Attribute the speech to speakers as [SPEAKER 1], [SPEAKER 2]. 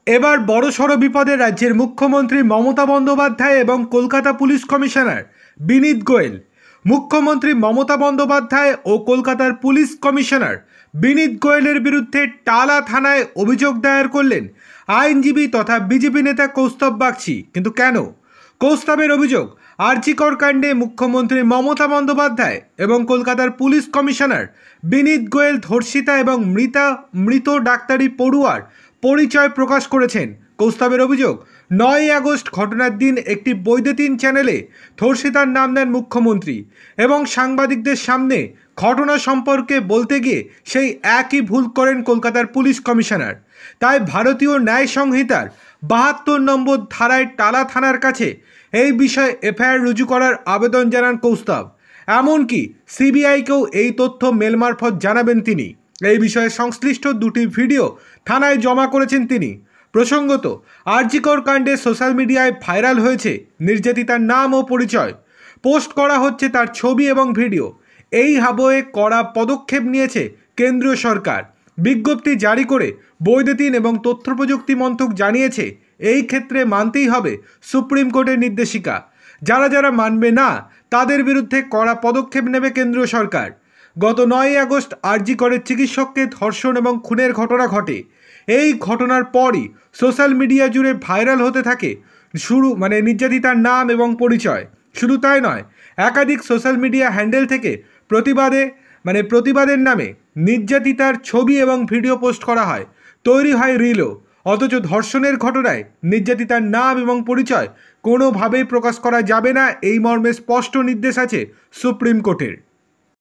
[SPEAKER 1] এবার বড়সড় বিপদে রাজ্যের মুখ্যমন্ত্রী মমতা বন্দ্যোপাধ্যায় এবং কলকাতা পুলিশ কমিশনার বিনীত গোয়েল। মুখ্যমন্ত্রী মমতা বন্দ্যোপাধ্যায় ও কলকাতার পুলিশ কমিশনার বিনীত গোয়েলের বিরুদ্ধে টালা থানায় অভিযোগ দায়ের করলেন আইনজীবী তথা বিজেপি নেতা কৌস্তব বাগচি। কিন্তু কেন? কৌস্তবের অভিযোগ, আরজি কর কাণ্ডে মুখ্যমন্ত্রী মমতা বন্দ্যোপাধ্যায় এবং কলকাতার পুলিশ কমিশনার বিনীত গোয়েল ধর্ষিতা এবং মৃত ডাক্তারি পড়ুয়ার পরিচয় প্রকাশ করেছেন। কৌস্তবের অভিযোগ, 9ই আগস্ট ঘটনার দিন একটি বৈদ্যুতিন চ্যানেলে ধর্ষিতার নাম দেন মুখ্যমন্ত্রী এবং সাংবাদিকদের সামনে ঘটনা সম্পর্কে বলতে গিয়ে সেই একই ভুল করেন কলকাতার পুলিশ কমিশনার। তাই ভারতীয় ন্যায় সংহিতার 72 নম্বর ধারায় টালা থানার কাছে এই বিষয়ে এফআইআর রুজু করার আবেদন জানান কৌস্তব। এমনকি সিবিআইকেও এই তথ্য মেল মারফত জানাবেন তিনি। এই বিষয়ে সংশ্লিষ্ট দুটি ভিডিও থানায় জমা করেছেন তিনি। প্রসঙ্গত, আরজি কর কাণ্ডে সোশ্যাল মিডিয়ায় ভাইরাল হয়েছে নির্যাতিতার নাম ও পরিচয়, পোস্ট করা হচ্ছে তার ছবি এবং ভিডিও। এই আবহে কড়া পদক্ষেপ নিয়েছে কেন্দ্রীয় সরকার। বিজ্ঞপ্তি জারি করে বৈদ্যুতিন এবং তথ্য প্রযুক্তি মন্ত্রক জানিয়েছে এই ক্ষেত্রে মানতেই হবে সুপ্রিম কোর্টের নির্দেশিকা। যারা মানবে না তাদের বিরুদ্ধে কড়া পদক্ষেপ নেবে কেন্দ্রীয় সরকার। গত 9ই আগস্ট আরজি করের চিকিৎসককে ধর্ষণ এবং খুনের ঘটনা ঘটে। এই ঘটনার পরই সোশ্যাল মিডিয়া জুড়ে ভাইরাল হতে থাকে নির্যাতিতার নাম এবং পরিচয়। শুধু তাই নয়, একাধিক সোশ্যাল মিডিয়া হ্যান্ডেল থেকে প্রতিবাদের নামে নির্যাতিতার ছবি এবং ভিডিও পোস্ট করা হয়, তৈরি হয় রিলও। অথচ ধর্ষণের ঘটনায় নির্যাতিতার নাম এবং পরিচয় কোনোভাবেই প্রকাশ করা যাবে না, এই মর্মে স্পষ্ট নির্দেশ আছে সুপ্রিম কোর্টের।